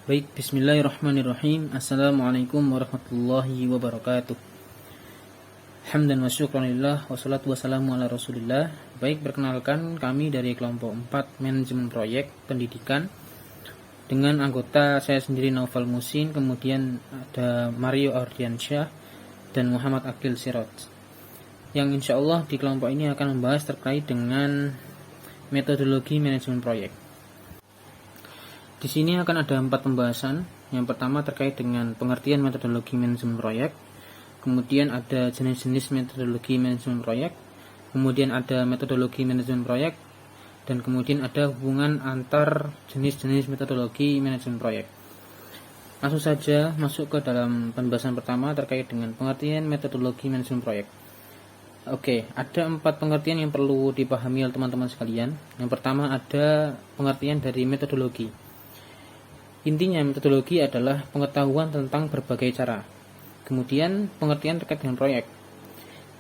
Baik, bismillahirrahmanirrahim. Assalamualaikum warahmatullahi wabarakatuh. Hamdan wa syukranillah, wassalatu wassalamu ala rasulillah. Baik, perkenalkan kami dari kelompok 4 manajemen proyek pendidikan dengan anggota saya sendiri Naufal Musin, kemudian ada Mario Ardiansyah dan Muhammad Akil Sirot, yang insya Allah di kelompok ini akan membahas terkait dengan metodologi manajemen proyek. Di sini akan ada 4 pembahasan. Yang pertama terkait dengan pengertian metodologi manajemen proyek, kemudian ada jenis-jenis metodologi manajemen proyek, kemudian ada metodologi manajemen proyek, dan kemudian ada hubungan antar jenis-jenis metodologi manajemen proyek. Langsung saja masuk ke dalam pembahasan pertama terkait dengan pengertian metodologi manajemen proyek. Oke, ada 4 pengertian yang perlu dipahami oleh teman-teman sekalian. Yang pertama ada pengertian dari metodologi. Intinya metodologi adalah pengetahuan tentang berbagai cara. Kemudian pengertian terkait dengan proyek.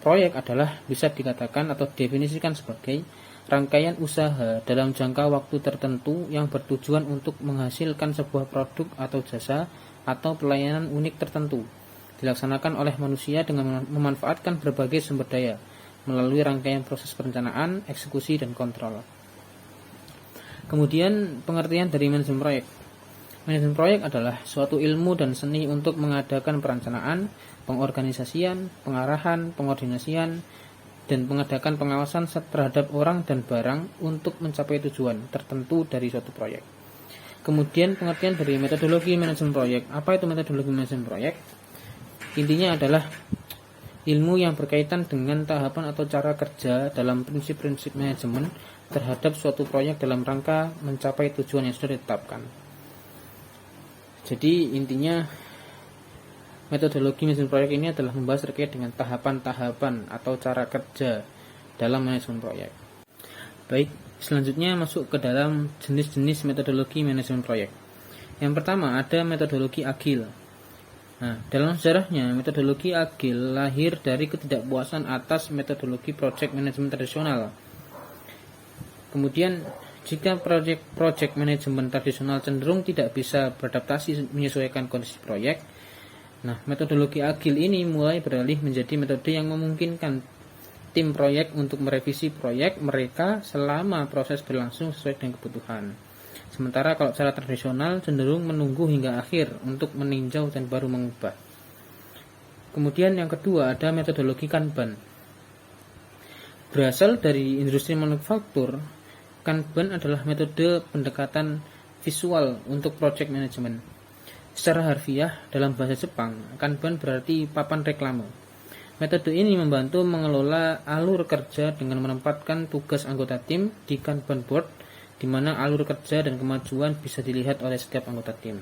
Proyek adalah bisa dikatakan atau definisikan sebagai rangkaian usaha dalam jangka waktu tertentu yang bertujuan untuk menghasilkan sebuah produk atau jasa atau pelayanan unik tertentu, dilaksanakan oleh manusia dengan memanfaatkan berbagai sumber daya melalui rangkaian proses perencanaan, eksekusi, dan kontrol. Kemudian pengertian dari manajemen proyek. Manajemen proyek adalah suatu ilmu dan seni untuk mengadakan perencanaan, pengorganisasian, pengarahan, pengordinasian, dan mengadakan pengawasan terhadap orang dan barang untuk mencapai tujuan tertentu dari suatu proyek. Kemudian pengertian dari metodologi manajemen proyek. Apa itu metodologi manajemen proyek? Intinya adalah ilmu yang berkaitan dengan tahapan atau cara kerja dalam prinsip-prinsip manajemen terhadap suatu proyek dalam rangka mencapai tujuan yang sudah ditetapkan. Jadi intinya metodologi manajemen proyek ini adalah membahas terkait dengan tahapan-tahapan atau cara kerja dalam manajemen proyek. Baik, selanjutnya masuk ke dalam jenis-jenis metodologi manajemen proyek. Yang pertama ada metodologi agil. Nah, dalam sejarahnya metodologi agil lahir dari ketidakpuasan atas metodologi project management tradisional. Kemudian jika project manajemen tradisional cenderung tidak bisa beradaptasi menyesuaikan kondisi proyek, nah metodologi agil ini mulai beralih menjadi metode yang memungkinkan tim proyek untuk merevisi proyek mereka selama proses berlangsung sesuai dengan kebutuhan. Sementara kalau cara tradisional cenderung menunggu hingga akhir untuk meninjau dan baru mengubah. Kemudian yang kedua ada metodologi Kanban. Berasal dari industri manufaktur, Kanban adalah metode pendekatan visual untuk project management. Secara harfiah dalam bahasa Jepang, Kanban berarti papan reklame. Metode ini membantu mengelola alur kerja dengan menempatkan tugas anggota tim di Kanban board, di mana alur kerja dan kemajuan bisa dilihat oleh setiap anggota tim.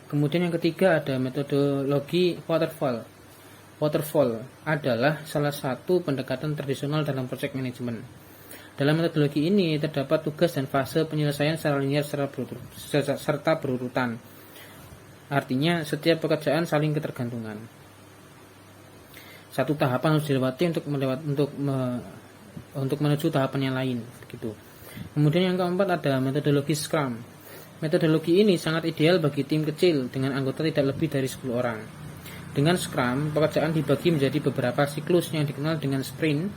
Kemudian yang ketiga ada metodologi waterfall. Waterfall adalah salah satu pendekatan tradisional dalam project management. Dalam metodologi ini terdapat tugas dan fase penyelesaian secara linear serta berurutan. Artinya setiap pekerjaan saling ketergantungan. Satu tahapan harus dilewati untuk menuju tahapan yang lain, begitu. Kemudian yang keempat ada metodologi Scrum. Metodologi ini sangat ideal bagi tim kecil dengan anggota tidak lebih dari 10 orang. Dengan Scrum, pekerjaan dibagi menjadi beberapa siklus yang dikenal dengan sprint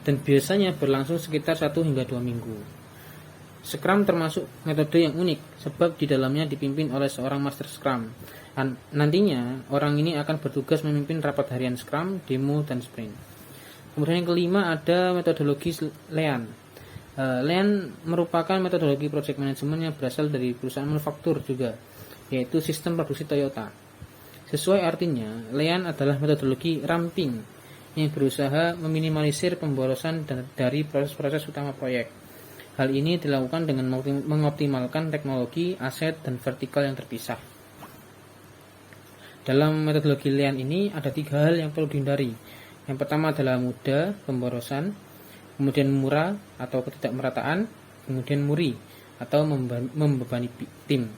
dan biasanya berlangsung sekitar 1 hingga 2 minggu. Scrum termasuk metode yang unik sebab di dalamnya dipimpin oleh seorang master Scrum. Nantinya orang ini akan bertugas memimpin rapat harian Scrum, demo, dan sprint. Kemudian yang kelima ada metodologi Lean. Lean merupakan metodologi project management yang berasal dari perusahaan manufaktur juga, yaitu sistem produksi Toyota. Sesuai artinya, Lean adalah metodologi ramping yang berusaha meminimalisir pemborosan dari proses-proses utama proyek. Hal ini dilakukan dengan mengoptimalkan teknologi, aset, dan vertikal yang terpisah. Dalam metodologi Lean ini ada 3 hal yang perlu dihindari. Yang pertama adalah mudah, pemborosan, kemudian murah atau ketidakmerataan, kemudian muri atau membebani tim.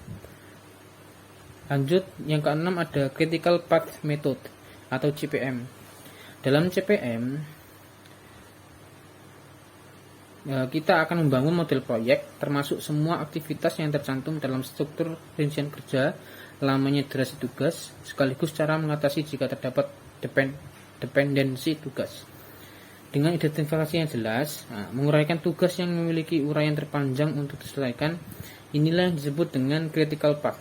Lanjut, yang keenam ada Critical Path Method atau CPM. Dalam CPM, kita akan membangun model proyek termasuk semua aktivitas yang tercantum dalam struktur rincian kerja, lamanya durasi tugas, sekaligus cara mengatasi jika terdapat dependensi tugas. Dengan identifikasi yang jelas, menguraikan tugas yang memiliki uraian terpanjang untuk diselesaikan, inilah yang disebut dengan critical path.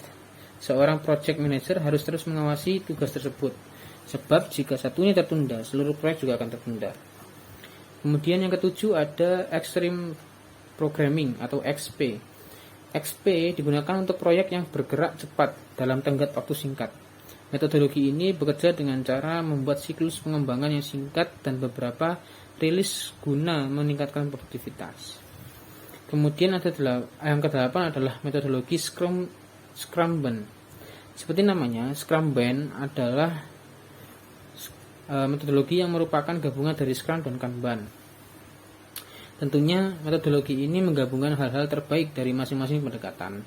Seorang project manager harus terus mengawasi tugas tersebut, sebab jika satunya tertunda, seluruh proyek juga akan tertunda. Kemudian yang ketujuh ada Extreme Programming atau XP. XP digunakan untuk proyek yang bergerak cepat dalam tenggat waktu singkat. Metodologi ini bekerja dengan cara membuat siklus pengembangan yang singkat dan beberapa rilis guna meningkatkan produktivitas. Kemudian ada yang kedelapan adalah metodologi Scrumban. Seperti namanya, Scrumban adalah metodologi yang merupakan gabungan dari Scrum dan Kanban. Tentunya metodologi ini menggabungkan hal-hal terbaik dari masing-masing pendekatan.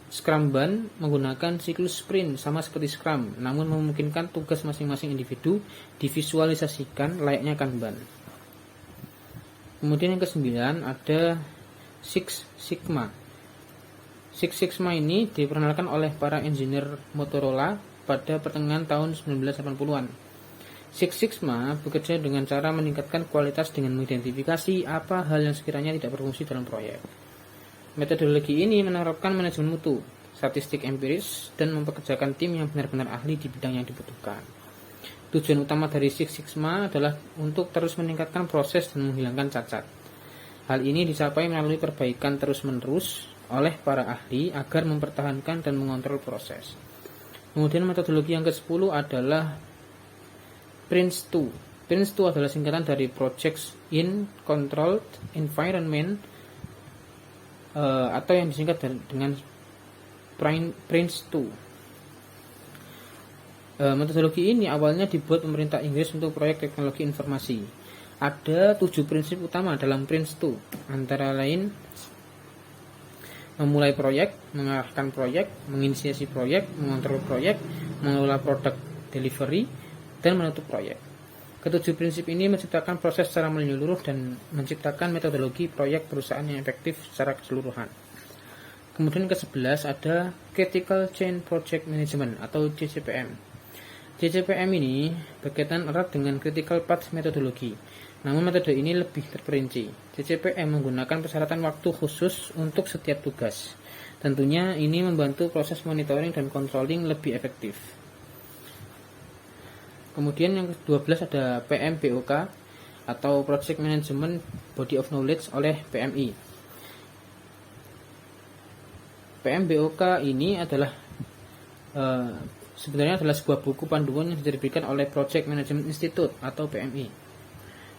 Scrumban menggunakan siklus sprint sama seperti Scrum, namun memungkinkan tugas masing-masing individu divisualisasikan layaknya Kanban. Kemudian yang kesembilan ada Six Sigma. Six Sigma ini diperkenalkan oleh para engineer Motorola pada pertengahan tahun 1980-an. Six Sigma bekerja dengan cara meningkatkan kualitas dengan mengidentifikasi apa hal yang sekiranya tidak berfungsi dalam proyek. Metodologi ini menerapkan manajemen mutu, statistik empiris, dan mempekerjakan tim yang benar-benar ahli di bidang yang dibutuhkan. Tujuan utama dari Six Sigma adalah untuk terus meningkatkan proses dan menghilangkan cacat. Hal ini dicapai melalui perbaikan terus-menerus oleh para ahli agar mempertahankan dan mengontrol proses. Kemudian metodologi yang ke-10 adalah PRINCE2. PRINCE2 adalah singkatan dari Projects in Controlled Environment atau yang disingkat dengan PRINCE2. Metodologi ini awalnya dibuat pemerintah Inggris untuk proyek teknologi informasi. Ada 7 prinsip utama dalam PRINCE2, antara lain memulai proyek, mengarahkan proyek, menginisiasi proyek, mengontrol proyek, mengelola produk delivery, dan menutup proyek. Ketujuh prinsip ini menciptakan proses secara menyeluruh dan menciptakan metodologi proyek perusahaan yang efektif secara keseluruhan. Kemudian ke-11 ada Critical Chain Project Management atau CCPM. CCPM ini berkaitan erat dengan Critical Path metodologi. Namun metode ini lebih terperinci. CCPM menggunakan persyaratan waktu khusus untuk setiap tugas. Tentunya ini membantu proses monitoring dan controlling lebih efektif. Kemudian yang ke-12 ada PMBOK atau Project Management Body of Knowledge oleh PMI. PMBOK ini adalah sebenarnya adalah sebuah buku panduan yang diterbitkan oleh Project Management Institute atau PMI.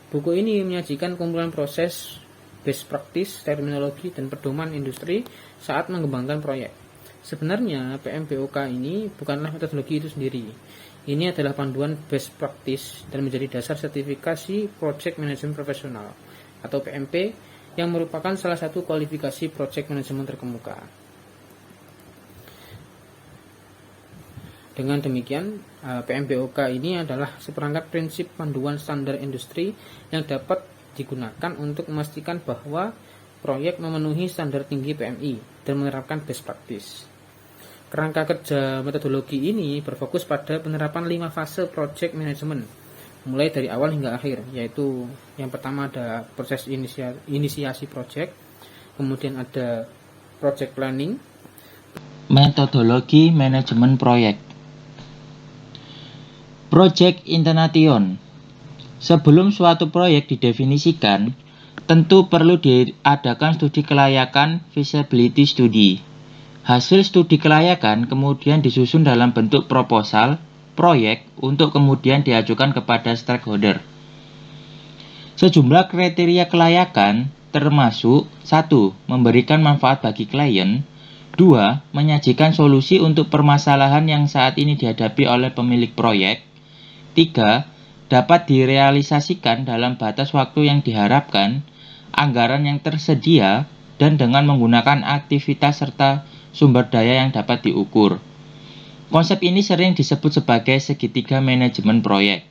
Buku ini menyajikan kumpulan proses, best practice, terminologi, dan pedoman industri saat mengembangkan proyek. Sebenarnya PMBOK ini bukanlah metodologi itu sendiri. Ini adalah panduan best practice dan menjadi dasar sertifikasi Project Management Profesional atau PMP yang merupakan salah satu kualifikasi Project Management terkemuka. Dengan demikian, PMBOK ini adalah seperangkat prinsip panduan standar industri yang dapat digunakan untuk memastikan bahwa proyek memenuhi standar tinggi PMI dan menerapkan best practice. Kerangka kerja metodologi ini berfokus pada penerapan 5 fase project management, mulai dari awal hingga akhir, yaitu yang pertama ada proses inisiasi project, kemudian ada project planning, metodologi manajemen proyek. Project Internation. Sebelum suatu proyek didefinisikan, tentu perlu diadakan studi kelayakan feasibility study. Hasil studi kelayakan kemudian disusun dalam bentuk proposal proyek untuk kemudian diajukan kepada stakeholder. Sejumlah kriteria kelayakan termasuk 1. Memberikan manfaat bagi klien, 2. Menyajikan solusi untuk permasalahan yang saat ini dihadapi oleh pemilik proyek, 3. Dapat direalisasikan dalam batas waktu yang diharapkan, anggaran yang tersedia, dan dengan menggunakan aktivitas serta sumber daya yang dapat diukur. Konsep ini sering disebut sebagai segitiga manajemen proyek.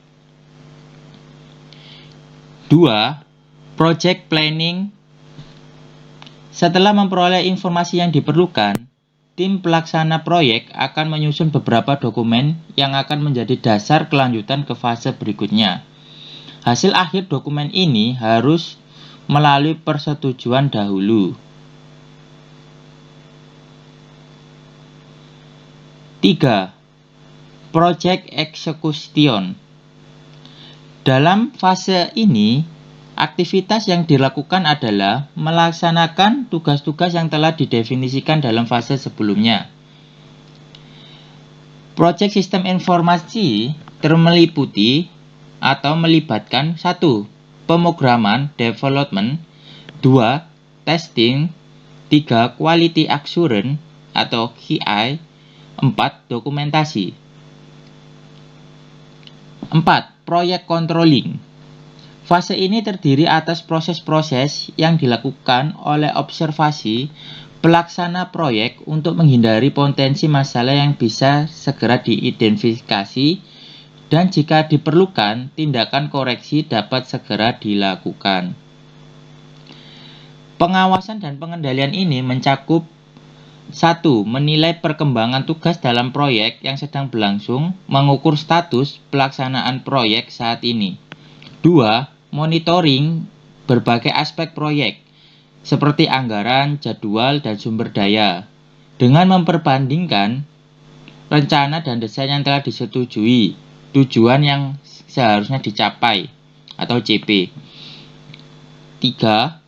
2. Project planning. Setelah memperoleh informasi yang diperlukan, tim pelaksana proyek akan menyusun beberapa dokumen yang akan menjadi dasar kelanjutan ke fase berikutnya. Hasil akhir dokumen ini harus melalui persetujuan dahulu. 3. Project execution. Dalam fase ini, aktivitas yang dilakukan adalah melaksanakan tugas-tugas yang telah didefinisikan dalam fase sebelumnya. Proyek sistem informasi termeliputi atau melibatkan 1. Pemrograman development, 2. Testing, 3. Quality assurance atau QI, 4. Dokumentasi. 4. Proyek controlling. Fase ini terdiri atas proses-proses yang dilakukan oleh observasi pelaksana proyek untuk menghindari potensi masalah yang bisa segera diidentifikasi dan jika diperlukan, tindakan koreksi dapat segera dilakukan. Pengawasan dan pengendalian ini mencakup 1. Menilai perkembangan tugas dalam proyek yang sedang berlangsung, mengukur status pelaksanaan proyek saat ini. 2. Monitoring berbagai aspek proyek, seperti anggaran, jadwal, dan sumber daya, dengan memperbandingkan rencana dan desain yang telah disetujui, tujuan yang seharusnya dicapai, atau CP. 3.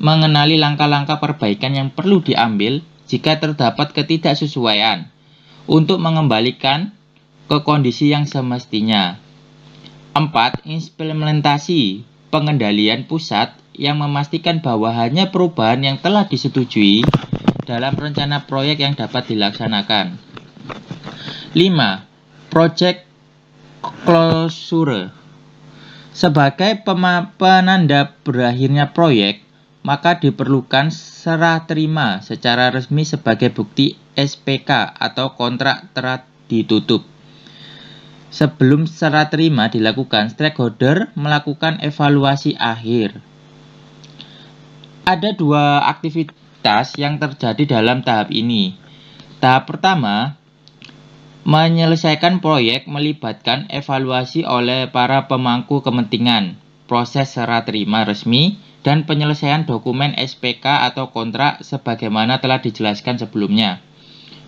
Mengenali langkah-langkah perbaikan yang perlu diambil jika terdapat ketidaksesuaian untuk mengembalikan ke kondisi yang semestinya. 4. Implementasi pengendalian pusat yang memastikan bahwa hanya perubahan yang telah disetujui dalam rencana proyek yang dapat dilaksanakan. 5. Project closure. Sebagai penanda berakhirnya proyek, maka diperlukan serah terima secara resmi sebagai bukti SPK atau kontrak telah ditutup. Sebelum serah terima dilakukan, stakeholder melakukan evaluasi akhir. Ada 2 aktivitas yang terjadi dalam tahap ini. Tahap pertama, menyelesaikan proyek melibatkan evaluasi oleh para pemangku kepentingan, proses serah terima resmi, dan penyelesaian dokumen SPK atau kontrak sebagaimana telah dijelaskan sebelumnya.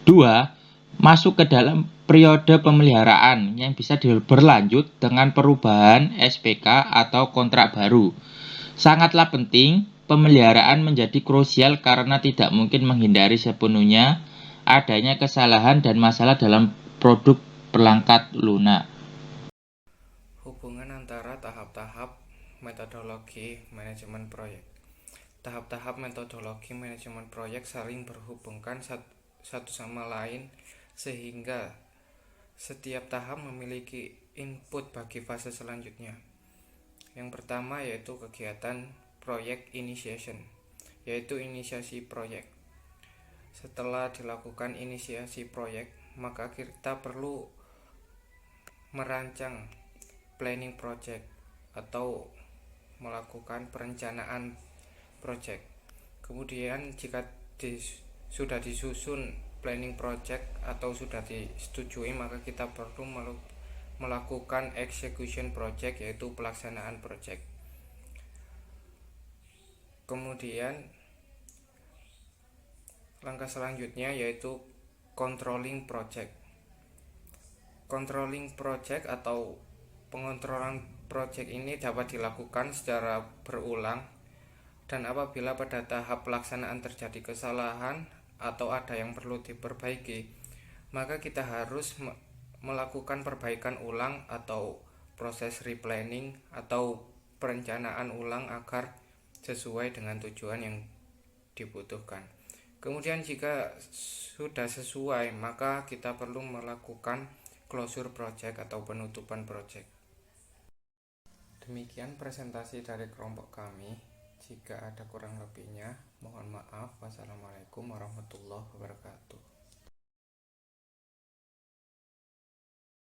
2. Masuk ke dalam periode pemeliharaan yang bisa berlanjut dengan perubahan SPK atau kontrak baru. Sangatlah penting, pemeliharaan menjadi krusial karena tidak mungkin menghindari sepenuhnya adanya kesalahan dan masalah dalam produk perangkat lunak. Hubungan antara tahap-tahap metodologi manajemen proyek. Tahap-tahap metodologi manajemen proyek saling berhubungkan satu sama lain sehingga setiap tahap memiliki input bagi fase selanjutnya. Yang pertama yaitu kegiatan project initiation, yaitu inisiasi proyek. Setelah dilakukan inisiasi proyek, maka kita perlu merancang planning project atau melakukan perencanaan project. Kemudian jika sudah disusun planning project atau sudah disetujui, maka kita perlu melakukan execution project, yaitu pelaksanaan project. Kemudian langkah selanjutnya yaitu controlling project. Controlling project atau pengontrolan project ini dapat dilakukan secara berulang, dan apabila pada tahap pelaksanaan terjadi kesalahan atau ada yang perlu diperbaiki, maka kita harus melakukan perbaikan ulang atau proses replanning atau perencanaan ulang agar sesuai dengan tujuan yang dibutuhkan. Kemudian jika sudah sesuai, maka kita perlu melakukan closure project atau penutupan project. Demikian presentasi dari kelompok kami. Jika ada kurang lebihnya, mohon maaf. Wassalamualaikum warahmatullahi wabarakatuh.